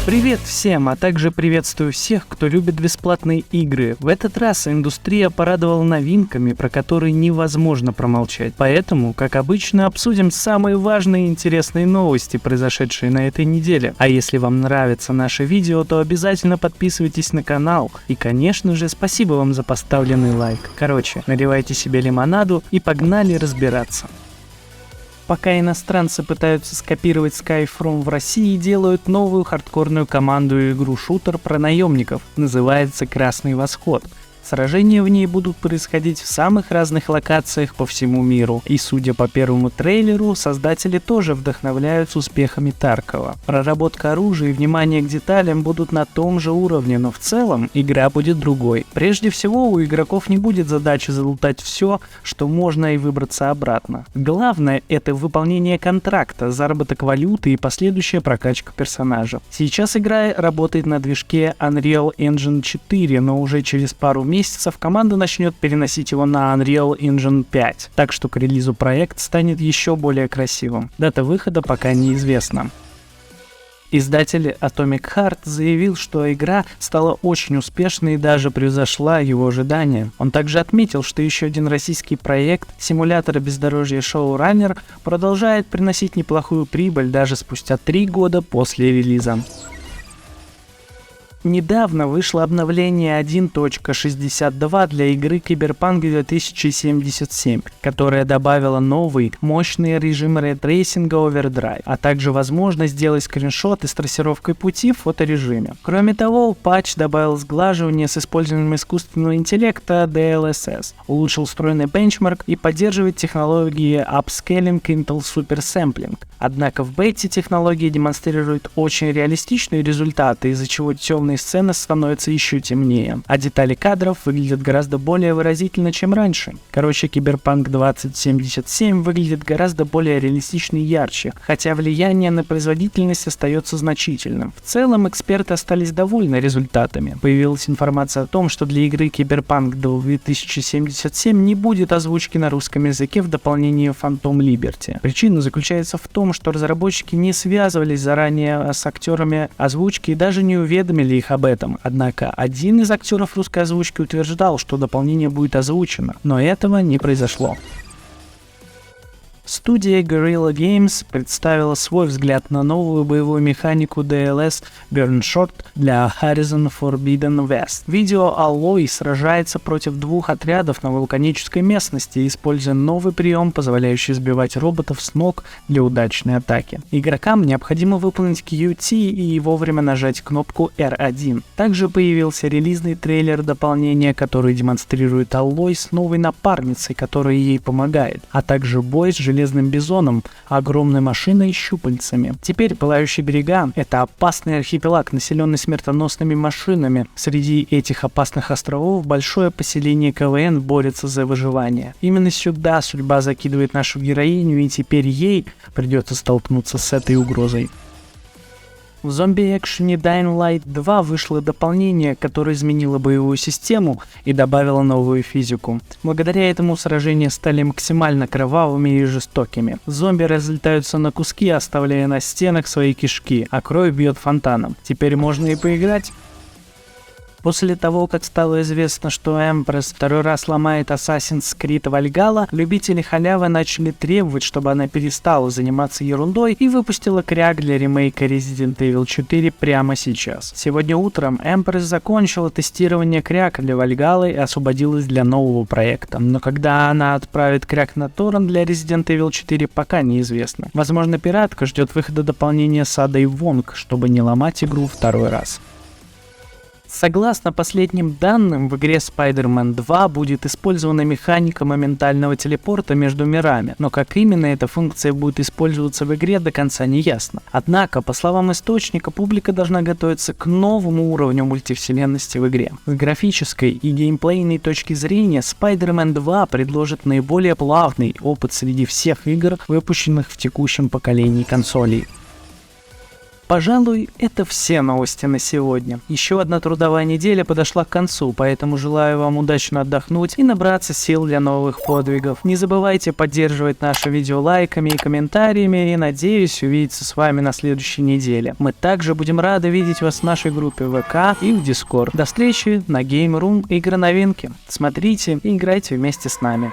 Привет всем, а также приветствую всех, кто любит бесплатные игры. В этот раз индустрия порадовала новинками, про которые невозможно промолчать. Поэтому, как обычно, обсудим самые важные и интересные новости, произошедшие на этой неделе. А если вам нравится наше видео, то обязательно подписывайтесь на канал. И, конечно же, спасибо вам за поставленный лайк. Короче, наливайте себе лимонаду и погнали разбираться. Пока иностранцы пытаются скопировать Skyfront в России, делают новую хардкорную командную игру-шутер про наемников, называется «Красный Восход». Сражения в ней будут происходить в самых разных локациях по всему миру, и судя по первому трейлеру, создатели тоже вдохновляются успехами Таркова. Проработка оружия и внимание к деталям будут на том же уровне, но в целом игра будет другой. Прежде всего, у игроков не будет задачи залутать все, что можно, и выбраться обратно. Главное — это выполнение контракта, заработок валюты и последующая прокачка персонажа. Сейчас игра работает на движке Unreal Engine 4, но уже через пару месяцев команда начнет переносить его на Unreal Engine 5, так что к релизу проект станет еще более красивым. Дата выхода пока неизвестна. Издатель Atomic Heart заявил, что игра стала очень успешной и даже превзошла его ожидания. Он также отметил, что еще один российский проект симулятора бездорожья ShowRunner продолжает приносить неплохую прибыль даже спустя 3 года после релиза. Недавно вышло обновление 1.62 для игры Cyberpunk 2077, которая добавила новый, мощный режим рейтрейсинга Overdrive, а также возможность сделать скриншоты с трассировкой пути в фоторежиме. Кроме того, патч добавил сглаживание с использованием искусственного интеллекта DLSS, улучшил встроенный бенчмарк и поддерживает технологии Upscaling Intel Super Sampling. Однако в бете технологии демонстрируют очень реалистичные результаты, из-за чего темные сцены становятся еще темнее, а детали кадров выглядят гораздо более выразительно, чем раньше. Короче, Cyberpunk 2077 выглядит гораздо более реалистично и ярче, хотя влияние на производительность остается значительным. В целом, эксперты остались довольны результатами. Появилась информация о том, что для игры Cyberpunk 2077 не будет озвучки на русском языке в дополнении Phantom Liberty. Причина заключается в том, что разработчики не связывались заранее с актерами озвучки и даже не уведомили их об этом. Однако один из актеров русской озвучки утверждал, что дополнение будет озвучено, но этого не произошло. Студия Guerrilla Games представила свой взгляд на новую боевую механику DLS Burnshot для Horizon Forbidden West. Видео Аллой сражается против 2 отрядов на вулканической местности, используя новый прием, позволяющий сбивать роботов с ног для удачной атаки. Игрокам необходимо выполнить QT и вовремя нажать кнопку R1. Также появился релизный трейлер дополнения, который демонстрирует Аллой с новой напарницей, которая ей помогает, а также бой с железным бизоном, огромной машиной с щупальцами. Теперь Пылающие берега — это опасный архипелаг, населенный смертоносными машинами. Среди этих опасных островов большое поселение КВН борется за выживание. Именно сюда судьба закидывает нашу героиню, и теперь ей придется столкнуться с этой угрозой. В зомби-экшене Dying Light 2 вышло дополнение, которое изменило боевую систему и добавило новую физику. Благодаря этому сражения стали максимально кровавыми и жестокими. Зомби разлетаются на куски, оставляя на стенах свои кишки, а кровь бьет фонтаном. Теперь можно и поиграть. После того, как стало известно, что Empress второй раз ломает Assassin's Creed Valhalla, любители халявы начали требовать, чтобы она перестала заниматься ерундой и выпустила кряк для ремейка Resident Evil 4 прямо сейчас. Сегодня утром Empress закончила тестирование кряка для Valhalla и освободилась для нового проекта. Но когда она отправит кряк на торрент для Resident Evil 4, пока неизвестно. Возможно, пиратка ждет выхода дополнения с Адой Вонг, чтобы не ломать игру второй раз. Согласно последним данным, в игре Spider-Man 2 будет использована механика моментального телепорта между мирами, но как именно эта функция будет использоваться в игре, до конца не ясно. Однако, по словам источника, публика должна готовиться к новому уровню мультивселенности в игре. С графической и геймплейной точки зрения, Spider-Man 2 предложит наиболее плавный опыт среди всех игр, выпущенных в текущем поколении консолей. Пожалуй, это все новости на сегодня. Еще одна трудовая неделя подошла к концу, поэтому желаю вам удачно отдохнуть и набраться сил для новых подвигов. Не забывайте поддерживать наше видео лайками и комментариями, и надеюсь увидеться с вами на следующей неделе. Мы также будем рады видеть вас в нашей группе ВК и в Discord. До встречи на Game Room Игры новинки. Смотрите и играйте вместе с нами.